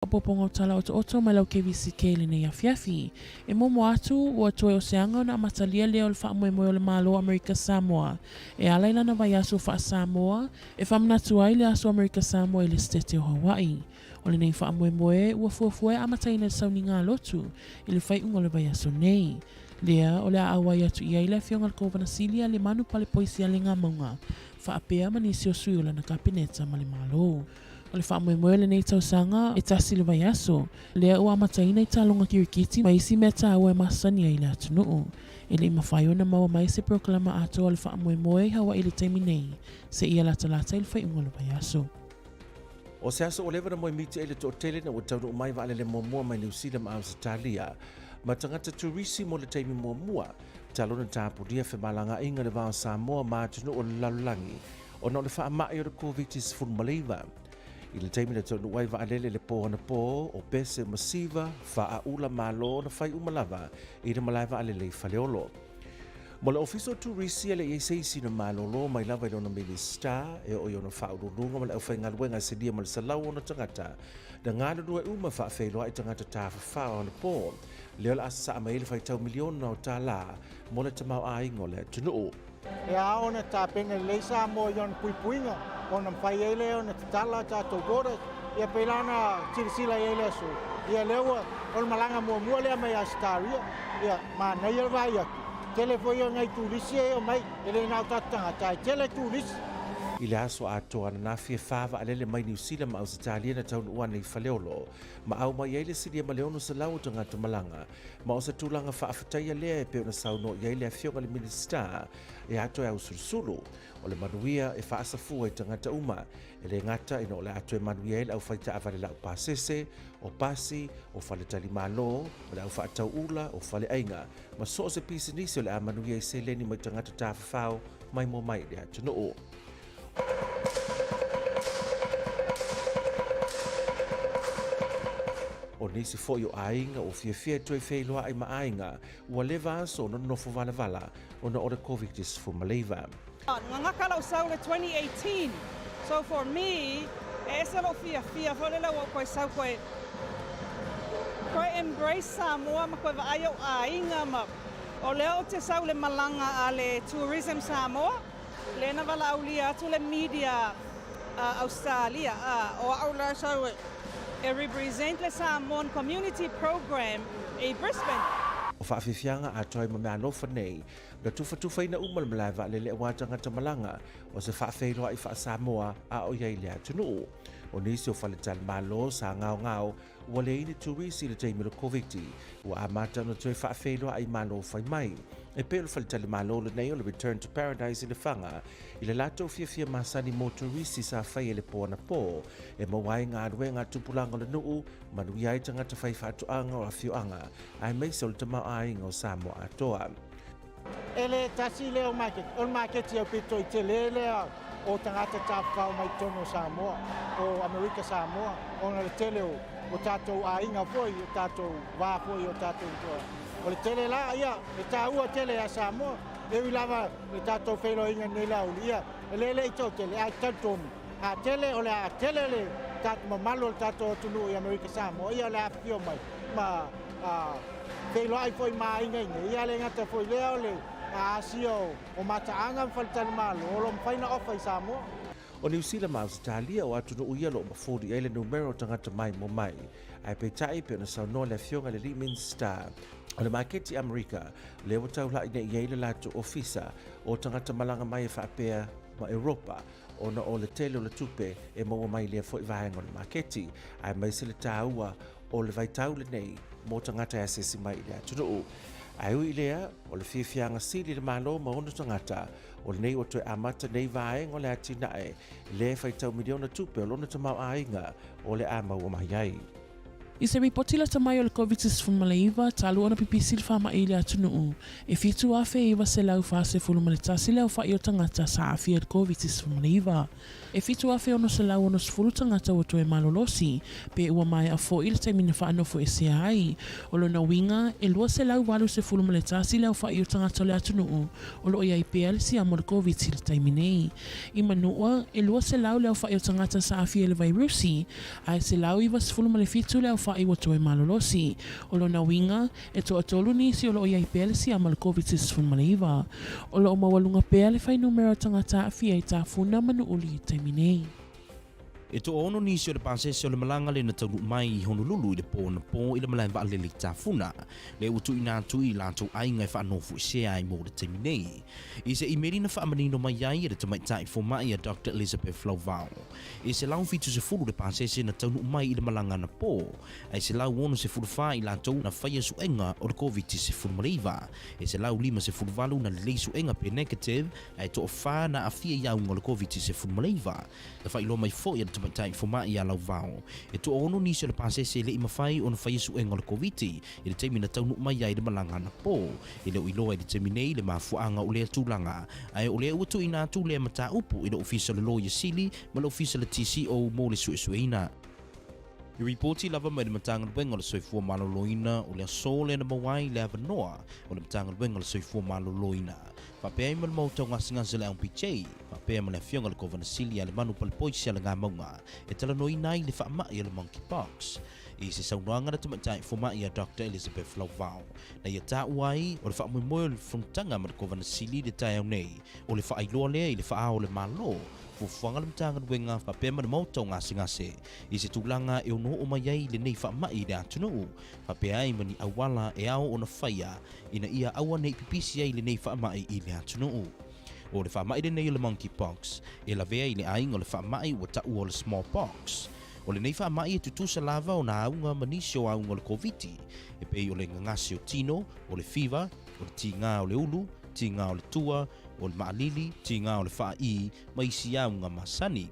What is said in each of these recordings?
Popongo tala oto mai lau Kvzktv le nei afiafi. E momo atu ua toe o seanga na amatalia leo le wha moe moe le malo Amerika Samoa. E alaila na vai aso wha Samoa, e whamnatu ai le aso Amerika Samoa i le stete o Hawaii. O le nei wha moe moe ua fuafue amataina le sauni ngā lotu i le whai unga le vai aso nei. Lea o le awai atu ia i le fionga le kovana silia le manu pale poisia le ngā maunga. Wha apea manisi o sui o lana kapineta ma le malo. O le wha moe le nei tausanga e tasi le vai aso. Lea ua amataina i talonga kirikiti ma isi mea ta awa e masani ai le atunuu. E le mawhai ona maua mai se proklama ato o le wha moe hawa i le taimi nei. Se ia lata i le whai unga le vai aso. O se aso o lewa na moe miti e le to tele na utaunu umai wa alele mua mai New Zealand ma Australia. Ma tangata turisi mo le taimi mua. Talona tāpuria whi malanga inga le wao Samoa ma atunu o le lalulangi. O na o le wha mai o le Kvzktv Maliva. I le taimi na tonu wai wa alele le pōhana pō o pese masiva wha a ula malo na whai umalava i le malai wa alele i whaleolo. Mo le ofiso turisi le eseisi na malolo mai lava i lona minister e o iona whaururunga ma le au whainga luenga se dia ma le salau o na tangata na ngā rurua uma wha whailoa i tangata tāwha whao na pō. Leo la asa ama ili whaitau miliona o tā la mo le tamau a ingo le tunuu. E a ona tā penga leisa mo iona puipuinga o na mwhai eile o na tatala tātou kore ia peilana tirisila eile su. Ia lewa o malanga mua lea mai a staria ia ma nei el vai aku. Tele foi o ngai turisi e o mai ele nau tatanga tai tele turisi. I le aso atoa na nafia whawa alele mai New Zealand ma Australia na taunu ua nei whaleolo, ma au mai eile siria ma leono sa lau tangata malanga, ma o sa tūlanga whaafataia lea e peo na sauno i eile a fionga le minister e atoe au surusuru, o le manuia e whaasafua i tangata uma, e le ngata ina o le atoe manuia eile au whaita avale lau pasese, o pasi, o whale tali malo, o le au whaatau ula, o whale ainga, ma so se pisi nisi o le a manuia i se leni mai tangata tāwhawhau mai mo mai le atunuu. O nisi foi o ainga o fia toi whailoa ai ma ainga ua lewa aso no nofo vala o na ora Kvzktv Maliva. Ngaka lau sau le 2018. So for me, e se lo fia fole lau o koe sau koe embrace Samoa ma koe wa aio ainga ma o leo te sau le malanga a le tourism Samoa. Lena wala aulia atu le media Australia o aula sau e represent le Samoan community program e Brisbane. O whaafifianga a toi ma mea lofa nei, na tufa ina umal malaiva le le watanga tamalanga o se whaafeiloa i wha Samoa a o iei lea tunuu. O nisi o whaletal malo sa ngao ua le ini turisi le teimi lo Kvzktv, ua amata no toi whaafeiloa ai malo whai mai. E peo le whaletali malo le nei o le Return to Paradise i le whanga, i le lato fia masani mo turisi sa whai e le pōna pō, e mawai ngā rue ngā tupulanga le nuu, manu iai tangata whai whaatuanga o a fioanga, ai meisa o le tamau ainga o Samoa atoa. Ele tasi leo market ia pito i te lea o tangata tāwhau mai tono Samoa, o Amerika Samoa, o na le tele o tātou ainga foi, o tātou wā foi, o tātou toa. O le tele la ia, le tāua tele a Samoa, e lava le tātou whelo inga nei lau lia, e lele i tau tele, a tātomi. A tele o le a tele le tātou mamalo le tātou tunu i Amerika Samoa, ia le a whio mai, ma whelo ai foi maa inga, ia le ngata foi leo le a asio o mataanga mwhalitani malo, o lo mwhaina ofa i Samoa. O New Zealand ma Australia o atunu uia lo mafuri eile numero tangata mai mo mai, ai peitai pe na saunoa le fionga le minister. O le maketi Amerika, le o taula ina iei le lato ofisa o tangata malanga mai e whaapea ma Europa, o na o le tele o le tupe e maua mai lea fo i vahenga o le maketi, ai mai se le tāua o le vaitau le nei mo tangata e asesi mai le atunuu. Ai ui lea, o le fiafianga sili le malo ma ono tangata, o le nei o toi amata nei vahenga o le atinae, le vaitau miliona tupe o lona tamau ainga o le ama ua mai ai. I se ripoti la tamai o le Kvzktv malaiva, talu ona pipisi le whama i le atunuu. E fitu afe iwa se lau whase fulu maletasi leo wha i o tangata sa afia le Kvzktv malaiva. E fitu afe ono se lau ono sfulu tangata o toe malolosi, pe ua mai a fo i le taimina wha anofo e se ai. O lo na winga, e lua se lau walu se fulu maletasi leo wha i o tangata le atunuu, o lo ia i pea le si amo le Kvzktv le taiminei. I manua, e lua se lau leo wha i o tangata sa afia le vairusi, ai se lau iwa sfulu male fitu leo wha i o toe malolosi. O lo na winga, e to atolu nisi o lo ia i pea le si amo le Kvzktv malaiva. O lo mawalunga pea le whai numero tangata afia i ta funa manu uli i taiminei. E to ono nisi o le pasese o le malanga le na taunu mai I Honolulu I le po na po I le malai wa le tafuna. Le utu ina atu I lantou ainga I whaanofu I se ai mo le taiminei. I se imeri na whaamanino mai ai le tamai tai fo mai a Dr. Elizabeth Flauvao. I se lau fitu se furu le pasese na taunu mai I le malanga na po. Ai se lau ono se furu wha I lantou na whaia suenga o le COVID se furu mareiva. E se lau lima se furu valu na le suenga pe negative. Ai to o wha na afia iau o le COVID se furu mareiva. Na whailo mai fo I le tai fo mai ia lau vao. E to ono ni se le pasese le imawhai o na whaia suenga o le COVID. I le teimi na taunu mai ai le malanga na po. I le uiloa I le teimi nei le mafuanga o le atulanga. Ai o le utu ina atu le mata upu I le official lawyer sili ma le official TCO mo le suesueina. I reporti lava mai le matanga wenga le soifua maloloina o le asole na mawai le avanoa o le matanga wenga le soifua maloloina. Whapea ima le mautau ngasi le MPJ, whapea ma le fionga le kovana sili a le manu palipoisi a le ngā maunga, e tala noi nai le whaamai a le Monkey Pox. I se saunoanga na tamatai fomai a Dr. Elizabeth Flauvao. Na ia tā uai o le whaamoemoe o le frontanga ma le kovana sili le tai au nei, o le whaailoa lea I le whaao le malo, fuanga le mtanga wenga whapea ma le mautau ngasi. I se tūlanga e ono o mai ai le nei whaamai le atunuu, whapea ai mani awala e ao o na whaia, ina ia awa nei pipisi ai le nei whaamai I le atunuu. O le whaamai le nei o le Monkey Pox, e la vea I le aing o le whaamai o tau o le smallpox. O le nei whaamai e tutusa lava o na aunga manisio aunga o le COVID, e pei o le ngangasi o tino, o le fever, o le tinga o le ulu, tinga o le tua, o le maalili, tinga o le whaai, ma isi aunga masani.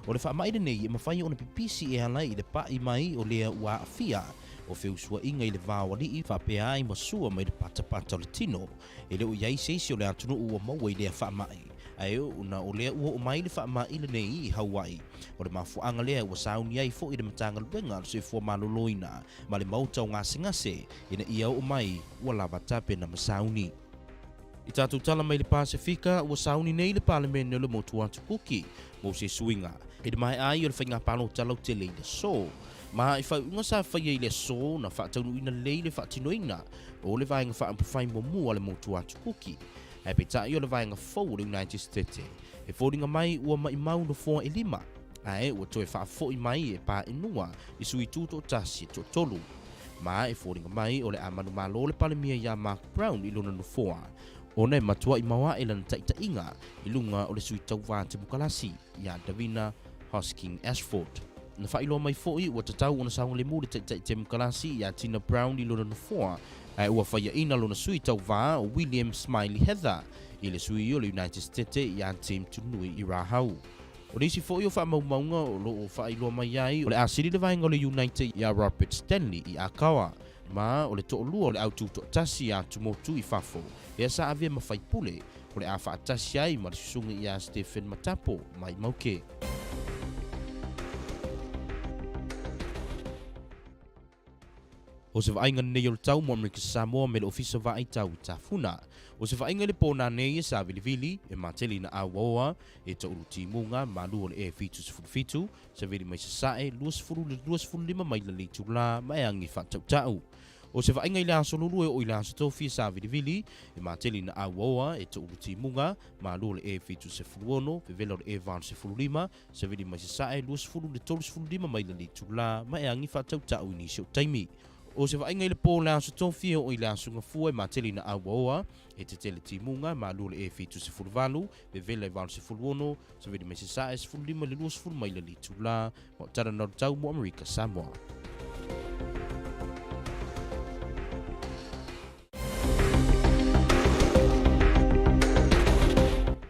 O le whaamai le nei e mawhai o na pipisi e ala I le pai mai o lea ua afia, o whiusua inga I le vāwali I whapea ai masua mai le patapata o le tino, e leo iai seisi o le atunu ua maua I lea whaamai. Ai una o lea ua o mai le whaamai le nei I Hawaii. O le mafuanga lea ua sauni ai fo I le matanga luenga se fua maloloina, ma le mautau ngase, ina ia o mai ua lava tape na masauni. I tātou tala mai le Pasifika, ua sauni nei le palemene o le motu atu kuki, mo se suinga. E le mai ai o le whainga palo talau te lei le so. Ma I whaiunga sa whaia I le so na whaataunu ina lei le whaatinoina, o le vaenga whaampuwhai momu le motu atu kuki. E pe tai o le vaenga fau le United States. E fōringa mai ua mai mau no fōa e lima. Ae ua toe whaafo I mai e pā inua I sui tūto tasi to tolu. Ma e fōringa mai o le amanu malo le palemia ia Mark Brown I luna no fōa. Ona e matua I mawa e lana taita inga I lunga o le sui tau vā te mukalasi ia Davina Hosking Ashford. Na whailo mai fōi ua tatau ona saunga le mūre taita te mukalasi ia Tina Brown I luna no fōa. Ai ua whaia ina lona sui tau vā o William Smiley Heather I le sui o le United States ia team tunui I rahau. O nisi fo o whaamaumaunga o lo o whaailoa mai ai o le asiri le vaenga o le United ia Robert Stanley I Akawa. Ma o le to'olua o le autu tasi ia tumotu I Fafo. Ea sa avia mawhaipule o le a whaatasi ai ma le susunga ia Stephen Matapo mai mauke. O se vainga nei o le tau mo Amerika Samoa me le ofisa vai tau I tafuna. O se vainga le pōna nei e sa vilivili e mateli na awaoa e ta uru timunga ma lua le e fitu se fitu sa vili mai sasae luas furu lima mai le leitu la mai angi whatau tau. O se vainga I le aso lulu e o I le aso tofi sa vilivili e mateli na awaoa e ta uru timunga ma lua le e fitu se furuono ve vela le e van se furu lima sa vili mai sasae luas furu lima mai le leitu la mai angi whatau tau inisio taimi. O se vainga I le pō le aso tofi o I le aso ngafua e mateli na awaoa e te tele timunga ma lua le e fitu se furuvalu ve vela e van se furuono sa vili mai sasae se furu lima le luas furu mai le leitu la mo tara na tau mo Amerika Samoa.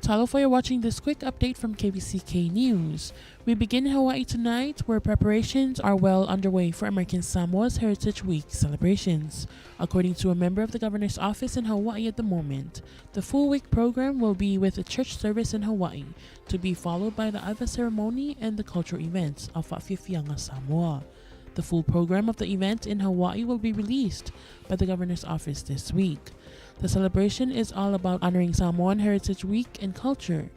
Talo for you watching this quick update from KVCK News. We begin in Hawaii tonight, where preparations are well underway for American Samoa's Heritage Week celebrations. According to a member of the governor's office in Hawaii at the moment, the full week program will be with a church service in Hawaii, to be followed by the Iva ceremony and the cultural events of Whawhiwhianga Samoa. The full program of the event in Hawaii will be released by the governor's office this week. The celebration is all about honoring Samoan Heritage Week and culture.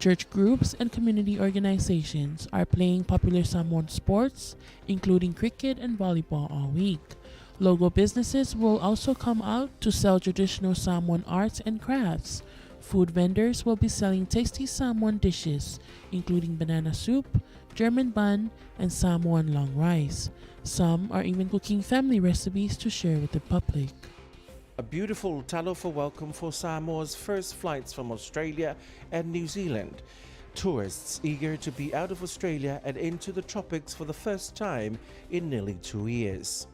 Church groups and community organizations are playing popular Samoan sports, including cricket and volleyball, all week. Local businesses will also come out to sell traditional Samoan arts and crafts. Food vendors will be selling tasty Samoan dishes, including banana soup, German bun, and Samoan long rice. Some are even cooking family recipes to share with the public. A beautiful talofa welcome for Samoa's first flights from Australia and New Zealand. Tourists eager to be out of Australia and into the tropics for the first time in nearly 2 years.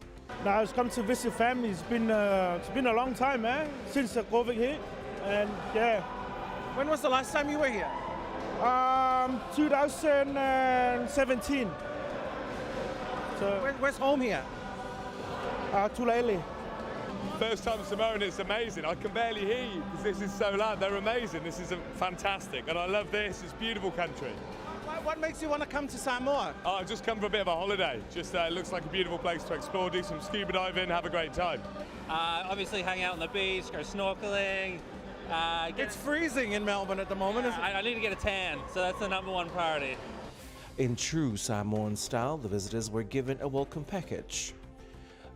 Now I've come to visit family. It's been a long time, since the COVID hit, and yeah. When was the last time you were here? 2017. So Where's home here? Tulele. First time Samoan, it's amazing. I can barely hear you because this is so loud. They're amazing. This is fantastic, and I love this. It's a beautiful country. What makes you want to come to Samoa? Oh, I've just come for a bit of a holiday. Just it looks like a beautiful place to explore, do some scuba diving, have a great time. Obviously hang out on the beach, go snorkeling. It's freezing in Melbourne at the moment. I need to get a tan, so that's the #1 priority. In true Samoan style, the visitors were given a welcome package.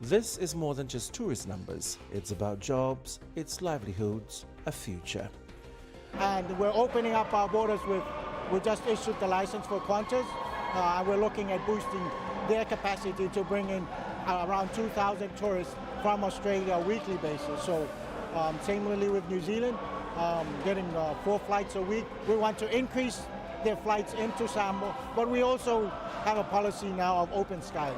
This is more than just tourist numbers. It's about jobs, it's livelihoods, a future. And we're opening up our borders we just issued the license for Qantas, and we're looking at boosting their capacity to bring in around 2,000 tourists from Australia on a weekly basis. So similarly with New Zealand, getting 4 flights a week. We want to increase their flights into Samoa, but we also have a policy now of open skies.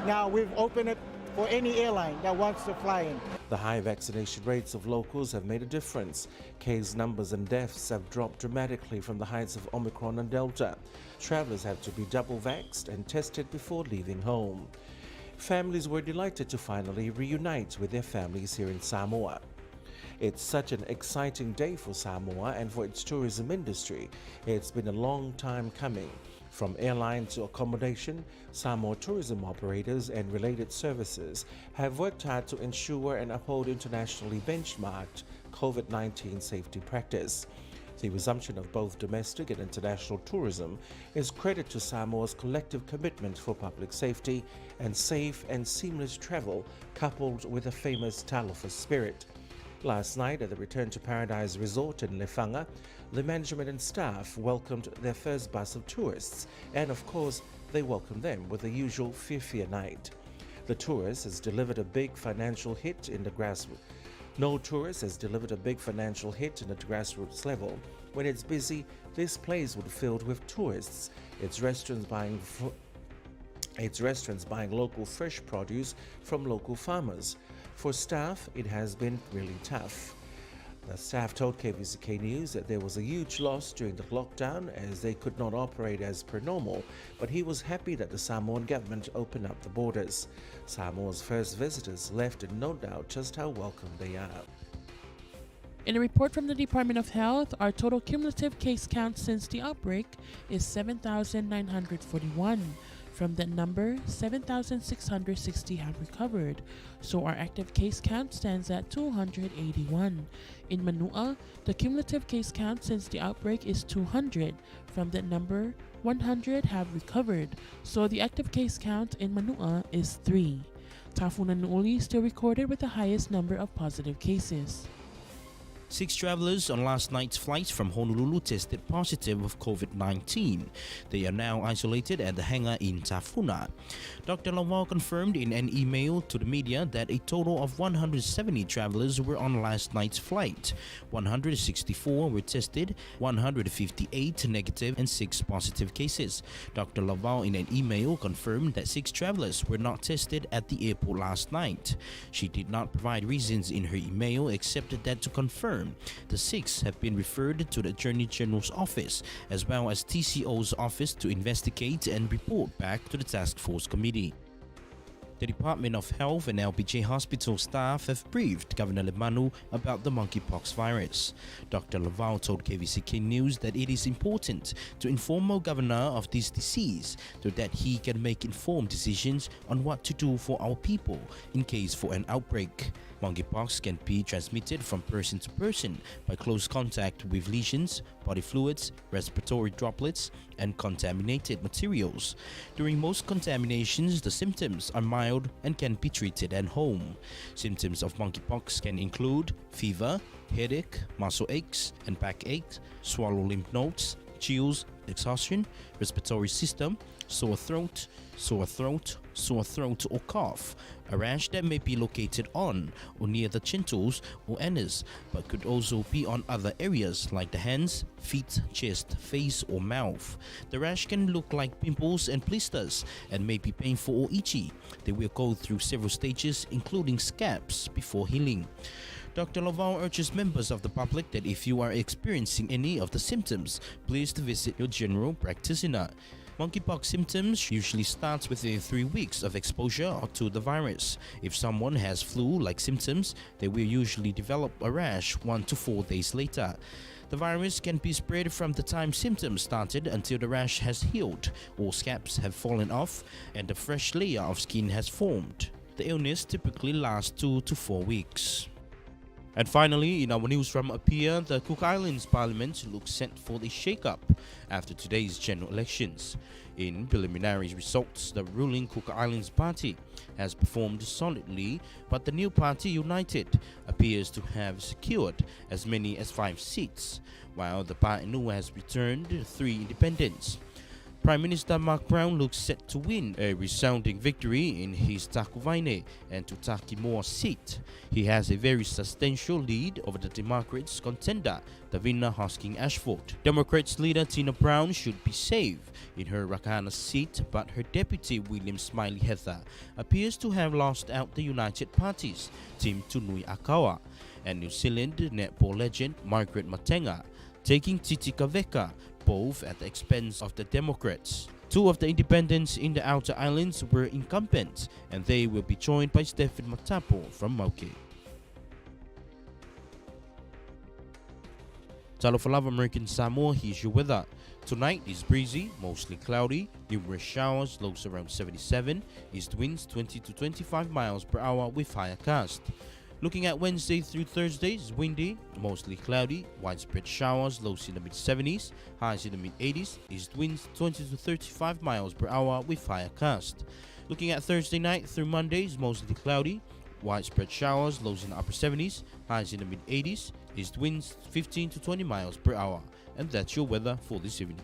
Now we've opened it for any airline that wants to fly in. The high vaccination rates of locals have made a difference. Case numbers and deaths have dropped dramatically from the heights of Omicron and Delta. Travelers have to be double vaxxed and tested before leaving home. Families were delighted to finally reunite with their families here in Samoa. It's such an exciting day for Samoa and for its tourism industry. It's been a long time coming. From airline to accommodation, Samoa tourism operators and related services have worked hard to ensure and uphold internationally benchmarked COVID-19 safety practice. The resumption of both domestic and international tourism is credit to Samoa's collective commitment for public safety and safe and seamless travel, coupled with a famous talofa spirit. Last night at the Return to Paradise Resort in Lefanga, the management and staff welcomed their first bus of tourists, and of course, they welcomed them with the usual Whiwhia night. The tourist has delivered a big financial hit in the grassroots. No tourist has delivered a big financial hit in the grassroots level. When it's busy, this place would be filled with tourists. Its restaurants buying local fresh produce from local farmers. For staff, it has been really tough. The staff told KVCK News that there was a huge loss during the lockdown as they could not operate as per normal, but he was happy that the Samoan government opened up the borders. Samoa's first visitors left in no doubt just how welcome they are. In a report from the Department of Health, our total cumulative case count since the outbreak is 7,941. From that number, 7,660 have recovered, so our active case count stands at 281. In Manua, the cumulative case count since the outbreak is 200. From that number, 100 have recovered, so the active case count in Manua is 3. Tafuna Nu'uli still recorded with the highest number of positive cases. 6 travelers on last night's flight from Honolulu tested positive of COVID-19. They are now isolated at the hangar in Tafuna. Dr. Lawal confirmed in an email to the media that a total of 170 travelers were on last night's flight. 164 were tested, 158 negative, and 6 positive cases. Dr. Lawal in an email confirmed that 6 travelers were not tested at the airport last night. She did not provide reasons in her email except that to confirm confirmed. The 6 have been referred to the Attorney General's office as well as TCO's office to investigate and report back to the Task Force Committee. The Department of Health and LBJ hospital staff have briefed Governor Lemanu about the monkeypox virus. Dr. Laval told Kvzktv News that it is important to inform our governor of this disease so that he can make informed decisions on what to do for our people in case for an outbreak. Monkeypox can be transmitted from person to person by close contact with lesions, body fluids, respiratory droplets, and contaminated materials. During most contaminations, the symptoms are mild and can be treated at home. Symptoms of monkeypox can include fever, headache, muscle aches and back aches, swallow lymph nodes, chills, exhaustion, respiratory system, sore throat or cough, a rash that may be located on or near the genitals or anus, but could also be on other areas like the hands, feet, chest, face or mouth. The rash can look like pimples and blisters and may be painful or itchy. They will go through several stages including scabs before healing. Dr. Laval urges members of the public that if you are experiencing any of the symptoms, please visit your general practitioner. Monkeypox symptoms usually start within 3 weeks of exposure to the virus. If someone has flu-like symptoms, they will usually develop a rash 1 to 4 days later. The virus can be spread from the time symptoms started until the rash has healed, or scabs have fallen off, and a fresh layer of skin has formed. The illness typically lasts 2 to 4 weeks. And finally, in our news from up here, the Cook Islands Parliament looks set for a shake-up after today's general elections. In preliminary results, the ruling Cook Islands Party has performed solidly, but the new party, United, appears to have secured as many as 5 seats, while the Painu has returned 3 independents. Prime Minister Mark Brown looks set to win a resounding victory in his Takuvaine and Tutakimoa seat. He has a very substantial lead over the Democrats' contender, Davina Hosking-Ashford. Democrats leader Tina Brown should be safe in her Rakana seat, but her deputy William Smiley Heather appears to have lost out the United Party's Tim Tunui Akawa and New Zealand netball legend Margaret Matenga, taking Titi Kaveka, both at the expense of the Democrats. 2 of the independents in the outer islands were incumbents, and they will be joined by Stephen Matapo from Mauke. Talo for Love American Samoa, here's your weather. Tonight is breezy, mostly cloudy, numerous showers, lows around 77, east winds 20 to 25 miles per hour with higher gust. Looking at Wednesday through Thursday, it's windy, mostly cloudy, widespread showers, lows in the mid-70s, highs in the mid-80s, east winds 20 to 35 miles per hour with higher gust. Looking at Thursday night through Monday, it's mostly cloudy, widespread showers, lows in the upper 70s, highs in the mid-80s, east winds 15 to 20 miles per hour. And that's your weather for this evening.